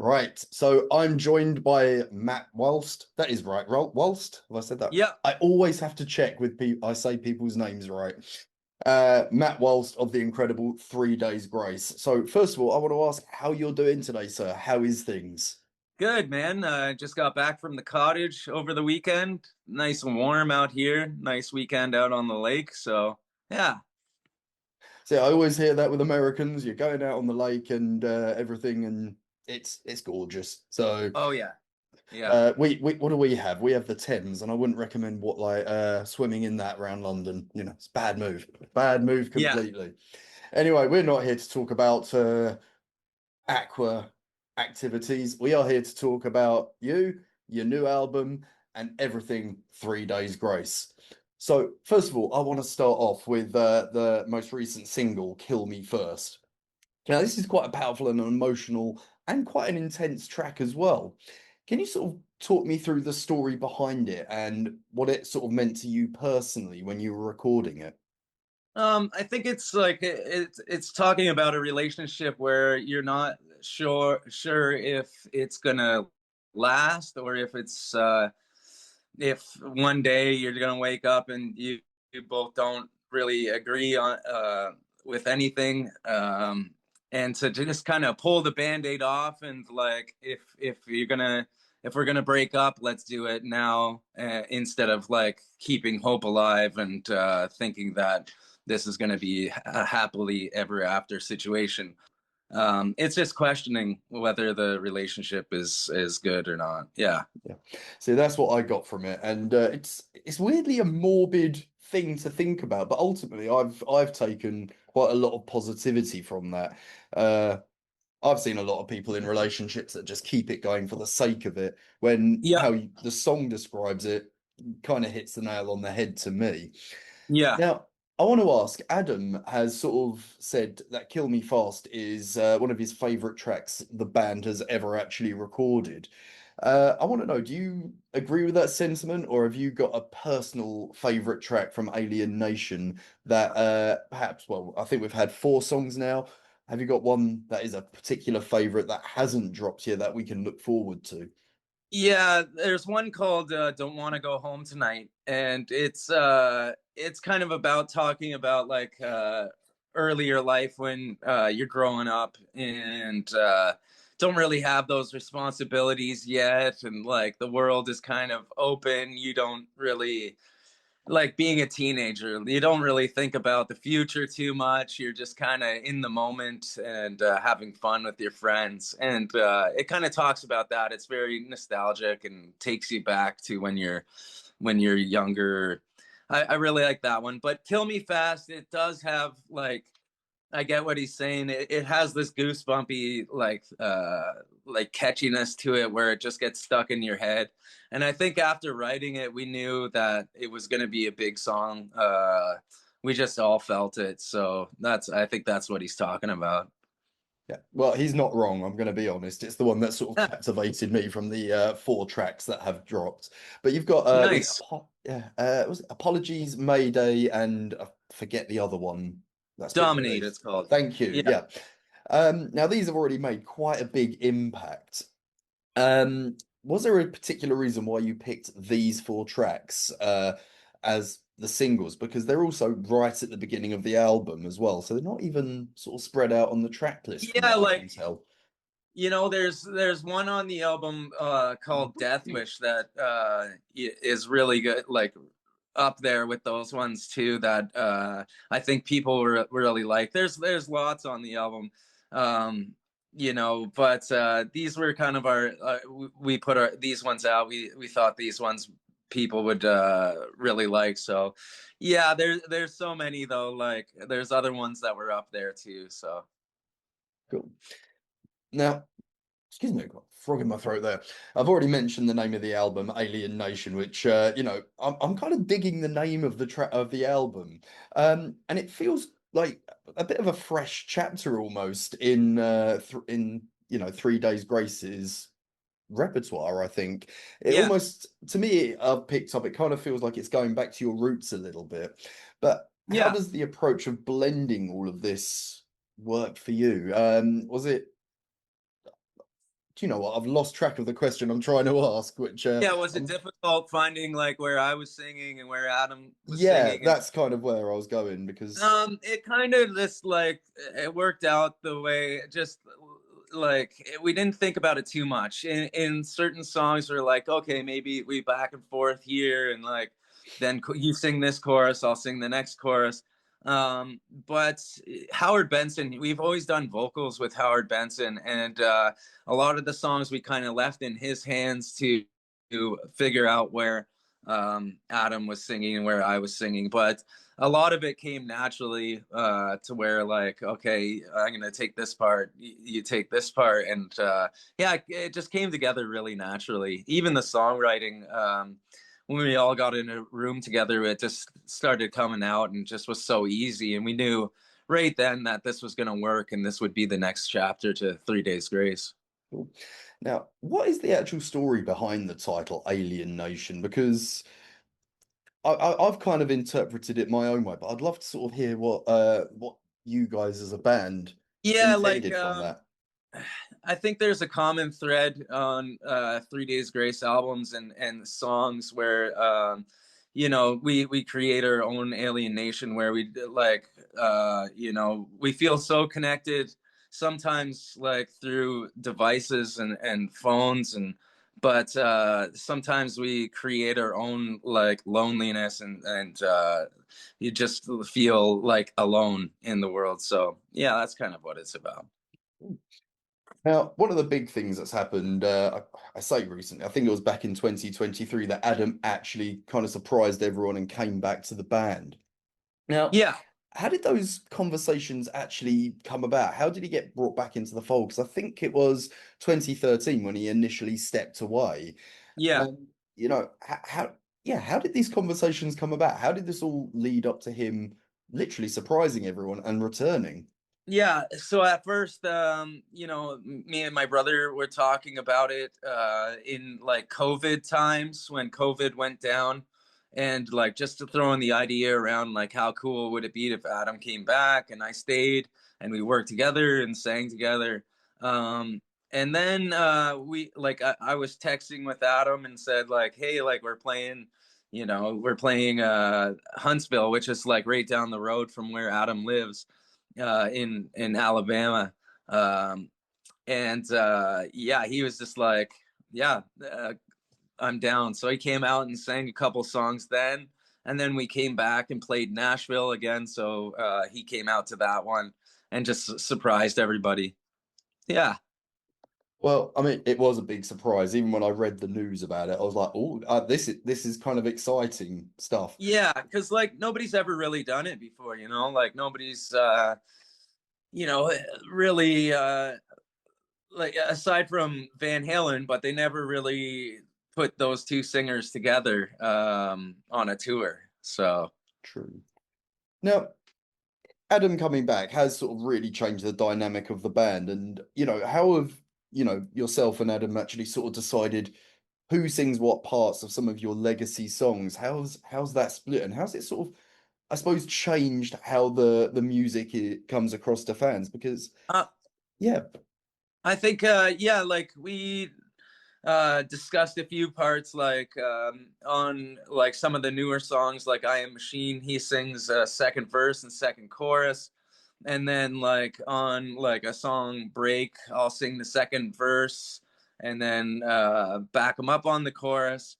Right. So I'm joined by Matt Walst. That is right. Walst? Have I said that? Yeah, I always have to check with people. I say people's names right. Matt Walst of the incredible 3 Days Grace. So first of all, I want to ask how you're doing today, sir. How is things? good man. Just got back from the cottage over the weekend. Nice and warm out here. Nice weekend out on the lake. So yeah, See, I always hear that with Americans. You're going out on the lake and everything, and it's gorgeous. So oh yeah, yeah, we what do we have? We have the Thames, and I wouldn't recommend what like swimming in that around London. You know, it's a bad move. Bad move yeah. completely. Anyway, we're not here to talk about aqua activities. We are here to talk about you, your new album, and everything 3 Days Grace. So, first of all, I want to start off with the most recent single, Kill Me First. Now, this is quite a powerful and emotional and quite an intense track as well. Can you sort of talk me through the story behind it and what it sort of meant to you personally when you were recording it? I think it's like it's talking about a relationship where you're not sure if it's gonna last or if one day you're gonna wake up and you both don't really agree on with anything, and to just kind of pull the band-aid off and like if we're gonna break up, let's do it now, instead of like keeping hope alive and thinking that this is going to be a happily ever after situation. It's just questioning whether the relationship is good or not. Yeah. Yeah. See, that's what I got from it, and it's weirdly a morbid thing to think about, but ultimately, I've taken quite a lot of positivity from that. Uh, I've seen a lot of people in relationships that just keep it going for the sake of it, when Yeah. the song describes it kind of hits the nail on the head to me. Yeah. Now, I want to ask, Adam has sort of said that Kill Me Fast is one of his favorite tracks the band has ever actually recorded. I want to know, do you agree with that sentiment, or have you got a personal favorite track from Alienation that perhaps, well, I think we've had 4 songs now. Have you got one that is a particular favorite that hasn't dropped yet that we can look forward to? Yeah, there's one called Don't Want to Go Home Tonight, and it's kind of about talking about like earlier life when you're growing up and don't really have those responsibilities yet, and like the world is kind of open. You don't really like being a teenager, you don't really think about the future too much. You're just kind of in the moment and having fun with your friends. And it kind of talks about that. It's very nostalgic and takes you back to when you're younger. I really like that one. But Kill Me Fast, it does have like I get what he's saying. It has this goosebumpy like catchiness to it where it just gets stuck in your head. And I think after writing it, we knew that it was going to be a big song. We just all felt it. So I think that's what he's talking about. Yeah, well, he's not wrong. I'm going to be honest. It's the one that sort of captivated me from the 4 tracks that have dropped. But you've got was it Nice. yeah, was it Apologies, Mayday, and I forget the other one that's been Dominate, it's released. called. Thank you. Yeah. Yeah. Now these have already made quite a big impact. Was there a particular reason why you picked these 4 tracks as the singles? Because they're also right at the beginning of the album as well, so they're not even sort of spread out on the track list from Yeah, what I can like tell. there's one on the album called Death Wish that is really good, like up there with those ones too that I think people really like. There's lots on the album. Um but these were kind of our we put our these ones out. We thought these ones people would really like. So yeah, there's so many though. Like there's other ones that were up there too. So Cool. Now, excuse me, I've got a frog in my throat there. I've already mentioned the name of the album, Alienation, which I'm kind of digging the name of the track of the album, and it feels like a bit of a fresh chapter almost in in 3 Days Grace's repertoire. I think it yeah. almost, to me, I've picked up. It kind of feels like it's going back to your roots a little bit. But how Yeah. does the approach of blending all of this work for you? Was it Do you know what? I've lost track of the question I'm trying to ask, which Yeah, was it difficult finding like where I was singing and where Adam was yeah, singing? And that's kind of where I was going because it kind of just like it worked out the way just like we didn't think about it too much. In certain songs, we're like, okay, maybe we back and forth here, and like then you sing this chorus, I'll sing the next chorus. But Howard Benson, we've always done vocals with Howard Benson, and a lot of the songs we kind of left in his hands to figure out where Adam was singing and where I was singing. But a lot of it came naturally to where like, okay, I'm gonna take this part, you take this part, and yeah, it just came together really naturally. Even the songwriting, when we all got in a room together, it just started coming out and just was so easy, and we knew right then that this was gonna work and this would be the next chapter to 3 Days Grace. cool. Now, what is the actual story behind the title Alienation? Because I've kind of interpreted it my own way, but I'd love to sort of hear what you guys as a band Yeah, like intended from that. I think there's a common thread on 3 Days Grace albums and songs where we create our own alienation where we like we feel so connected sometimes like through devices and phones and but sometimes we create our own like loneliness and you just feel like alone in the world. So yeah, that's kind of what it's about. Now, one of the big things that's happened, I say recently, I think it was back in 2023 that Adam actually kind of surprised everyone and came back to the band. Now, Yeah. how did those conversations actually come about? How did he get brought back into the fold? Because I think it was 2013 when he initially stepped away. Yeah. You know, yeah, how did these conversations come about? How did this all lead up to him literally surprising everyone and returning? Yeah. So at first, me and my brother were talking about it in like COVID times when COVID went down. And like just to throw in the idea around like how cool would it be if Adam came back and I stayed and we worked together and sang together. Um, and then we like I was texting with Adam and said like, hey, like we're playing Huntsville, which is like right down the road from where Adam lives in Alabama. Um, and yeah, he was just like, yeah, I'm down. So he came out and sang a couple songs then. And then we came back and played Nashville again. So he came out to that one and just surprised everybody. Yeah. Well, I mean, it was a big surprise. Even when I read the news about it, I was like, "Oh, this is kind of exciting stuff." Yeah. Cause like nobody's ever really done it before, like nobody's, you know, really like aside from Van Halen, but they never really put those two singers together on a tour. So True. Now, Adam coming back has sort of really changed the dynamic of the band, and how have yourself and Adam actually sort of decided who sings what parts of some of your legacy songs? How's that split, and how's it sort of, I suppose, changed how the music comes across to fans? Because uh, yeah, I think yeah, like we discussed a few parts like on like some of the newer songs like I Am Machine, he sings second verse and second chorus. And then like on like a song Break, I'll sing the second verse and then back him up on the chorus.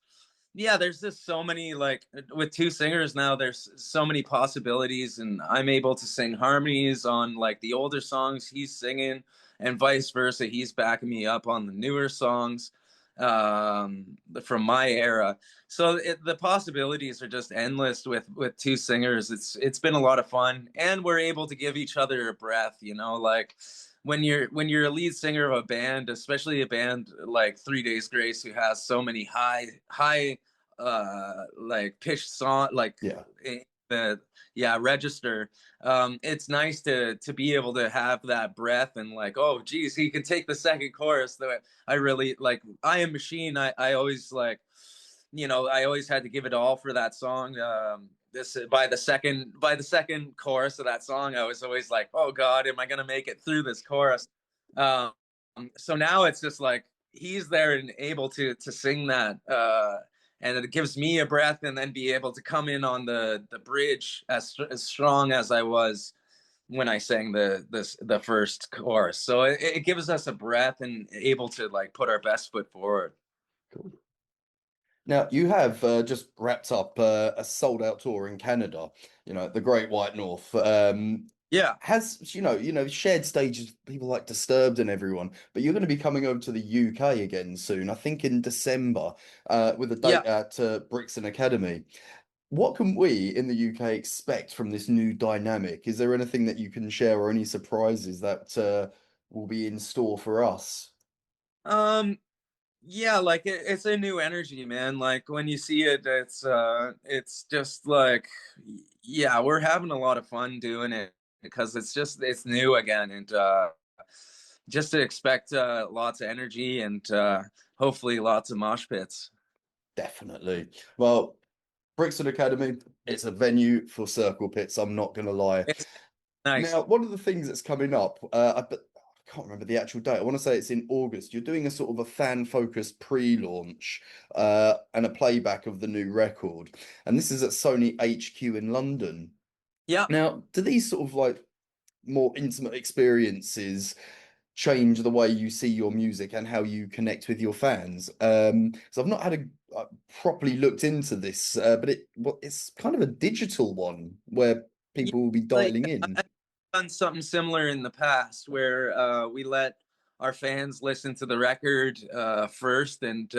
Yeah, there's just so many like with two singers now there's so many possibilities, and I'm able to sing harmonies on like the older songs he's singing and vice versa, he's backing me up on the newer songs from my era. So the possibilities are just endless with two singers. It's been a lot of fun, and we're able to give each other a breath, like when you're a lead singer of a band, especially a band like 3 Days Grace, who has so many high like pitched song like yeah. the yeah register. It's nice to be able to have that breath and like, oh geez, he can take the second chorus. That I really like. I Am Machine. I always like, I always had to give it all for that song. This by the second chorus of that song, I was always like, oh god, am I gonna make it through this chorus? so now it's just like he's there and able to sing that, and it gives me a breath, and then be able to come in on the bridge as strong as I was when I sang the first chorus. So it gives us a breath and able to like put our best foot forward. Cool. Now, you have just wrapped up a sold out tour in Canada, the Great White North. Yeah, Has, shared stages with people like Disturbed and everyone, but you're going to be coming over to the UK again soon, I think in December, with a yeah. date at Brixton Academy. What can we in the UK expect from this new dynamic? Is there anything that you can share or any surprises that will be in store for us? Um, yeah, like it's a new energy, man. Like when you see it, it's just like, yeah, we're having a lot of fun doing it because it's new again, and just to expect lots of energy and hopefully lots of mosh pits. Definitely. Well, Brixton Academy, it's a venue for circle pits, I'm not going to lie. It's nice. Now, one of the things that's coming up, I can't remember the actual date. I want to say it's in August. You're doing a sort of a fan-focused pre-launch and a playback of the new record. And this is at Sony HQ in London. Yeah, Now, do these sort of like more intimate experiences change the way you see your music and how you connect with your fans? So I've not had a properly looked into this, but it's kind of a digital one where yeah. people will be Like dialing in. I've done something similar in the past where we let our fans listen to the record first and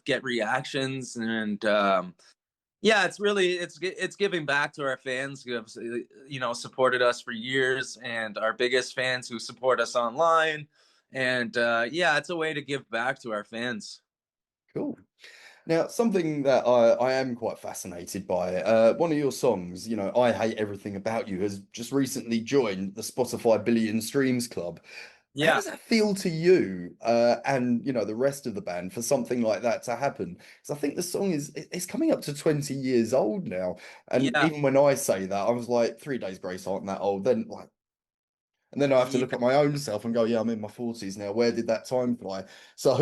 get reactions, and yeah, it's really it's giving back to our fans who have supported us for years, and our biggest fans who support us online, and yeah, it's a way to give back to our fans. Cool. Now, something that I am quite fascinated by, one of your songs, I Hate Everything About You, has just recently joined the Spotify Billion Streams Club. How Yeah, does that feel to you, and the rest of the band for something like that to happen? Because I think the song it's coming up to 20 years old now, and yeah, even when I say that, I was like, 3 Days Grace aren't that old. Then like, and then I have to look yeah, at my own self and go, yeah, I'm in my 40s now. Where did that time fly? So,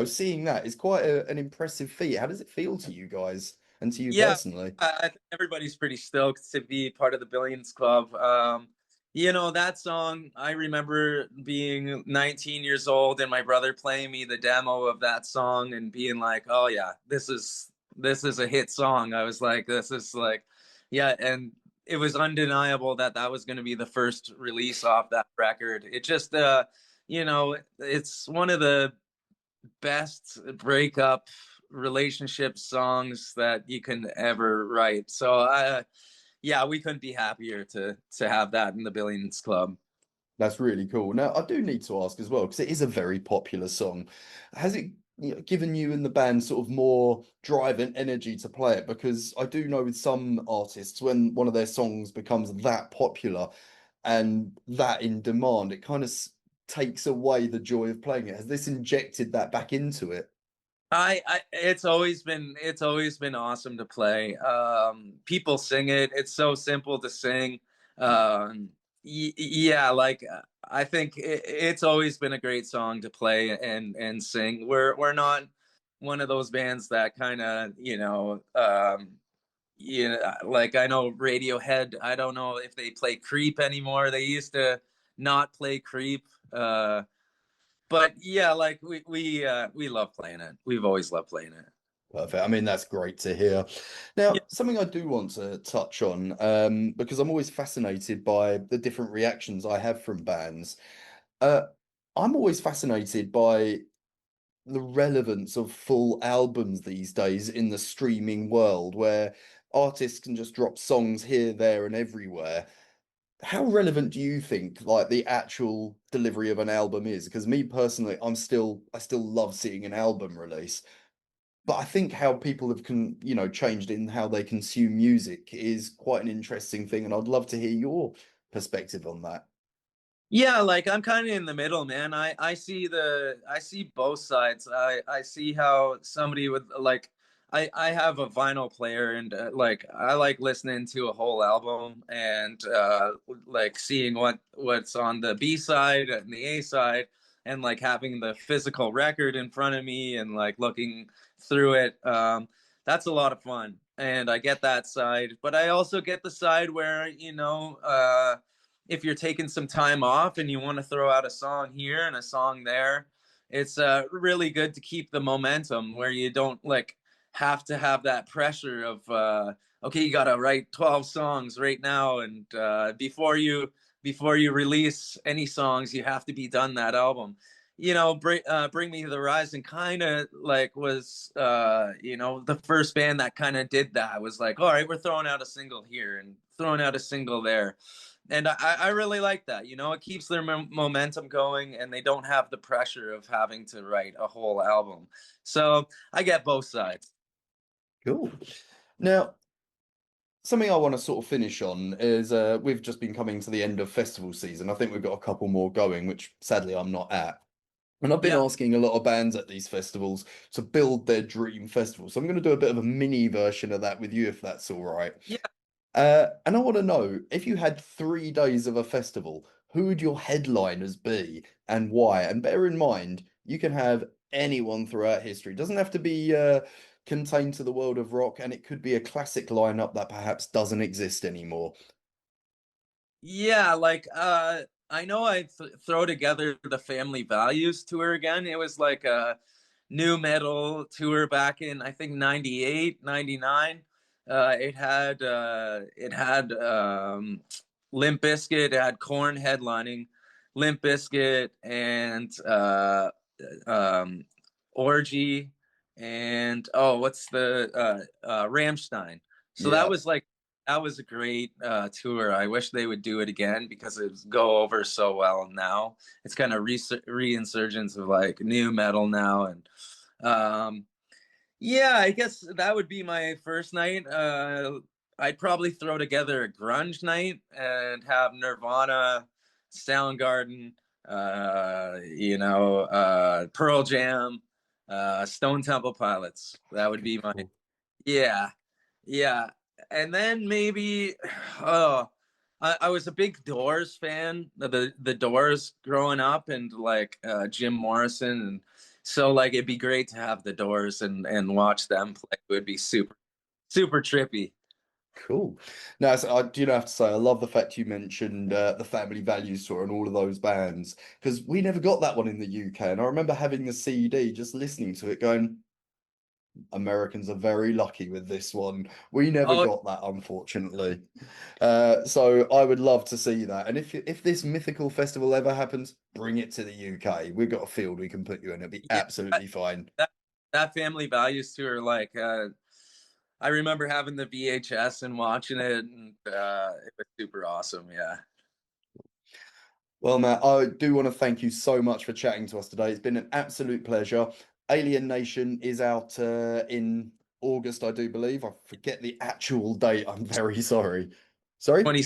seeing that is quite an impressive feat. How does it feel to you guys and to you yeah. personally? I think everybody's pretty stoked to be part of the Billions Club. That song, I remember being 19 years old and my brother playing me the demo of that song and being like, "Oh yeah, this is a hit song." I was like, "This is like, yeah," and it was undeniable that that was going to be the first release off that record. It just, it's one of the best breakup relationship songs that you can ever write. So yeah, we couldn't be happier to have that in the Billions Club. That's really cool. Now, I do need to ask as well, because it is a very popular song. Has it, given you and the band sort of more drive and energy to play it? Because I do know with some artists, when one of their songs becomes that popular and that in demand, it kind of takes away the joy of playing it. Has this injected that back into it? It's always been awesome to play. People sing it. It's so simple to sing. Yeah, like I think it's always been a great song to play and sing. We're not one of those bands that kind of like I know Radiohead. I don't know if they play Creep anymore. They used to not play Creep. But yeah, like we love playing it. We've always loved playing it. Perfect. I mean, that's great to hear. Now, Yeah, something I do want to touch on, because I'm always fascinated by the different reactions I have from bands. Uh, I'm always fascinated by the relevance of full albums these days in the streaming world, where artists can just drop songs here, there, and everywhere. How relevant do you think like the actual delivery of an album is? Because me personally, I still love seeing an album release. But I think how people have changed in how they consume music is quite an interesting thing, and I'd love to hear your perspective on that. yeah, like I'm kind of in the middle, man. I see both sides. I see how somebody would like. I have a vinyl player, and like I like listening to a whole album and like seeing what's on the B side and the A side. and like having the physical record in front of me and like looking through it. That's a lot of fun. And I get that side, but I also get the side where, if you're taking some time off and you want to throw out a song here and a song there, it's really good to keep the momentum where you don't like have to have that pressure of okay, you gotta write 12 songs right now, and before you release any songs, you have to be done that album. Bring Me to the Horizon kind of like was the first band that kind of did that. Was like, all right, we're throwing out a single here and throwing out a single there, and I really like that. It keeps their momentum going, and they don't have the pressure of having to write a whole album. So I get both sides. Cool. Now, something I want to sort of finish on is we've just been coming to the end of festival season. I think we've got a couple more going, which sadly I'm not at. And I've been Yeah, asking a lot of bands at these festivals to build their dream festival. So I'm going to do a bit of a mini version of that with you, if that's all right. yeah. And I want to know, if you had 3 days of a festival, who would your headliners be and why? And bear in mind, you can have anyone throughout history. It doesn't have to be contained to the world of rock, and it could be a classic lineup that perhaps doesn't exist anymore. Yeah, like I know I throw together the Family Values tour again. It was like a new metal tour back in I think 98, 99. It had Limp Bizkit, it had Korn headlining, Limp Bizkit and um Orgy and what's the Ramstein. So Yeah, that was a great tour. I wish they would do it again because it go over so well now. It's kind of reinsurgence of like new metal now, and um, yeah, I guess that would be my first night. I'd probably throw together a grunge night and have Nirvana, Soundgarden, Pearl Jam, Stone Temple Pilots. That would be my cool. yeah, yeah, and then maybe, oh, I was a big Doors fan, the Doors growing up, and like Jim Morrison, and so like it'd be great to have the Doors and watch them play. It would be super super trippy. Cool. Now, so I do have to say, I love the fact you mentioned the Family Values tour and all of those bands, because we never got that one in the UK. And I remember having the CD, just listening to it, going, Americans are very lucky with this one. We never Oh, got that, unfortunately. So I would love to see that. And if this mythical festival ever happens, bring it to the UK. We've got a field we can put you in. It'll be yeah, absolutely fine. that, that Family Values tour, like I remember having the VHS and watching it, and it was super awesome. Yeah, Well, Matt, I do want to thank you so much for chatting to us today. It's been an absolute pleasure. Alienation is out in August, I do believe. I forget the actual date. I'm very sorry. Sorry? 20.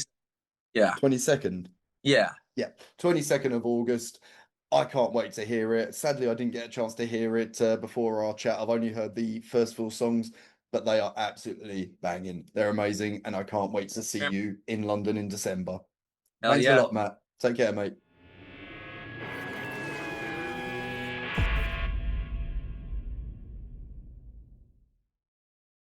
Yeah, 22nd. yeah. Yeah, 22nd of August. I can't wait to hear it. Sadly, I didn't get a chance to hear it before our chat. I've only heard the first 4 songs, but they are absolutely banging. They're amazing, and I can't wait to see you in London in December. Hell Thanks a yeah. lot, Matt. Take care, mate.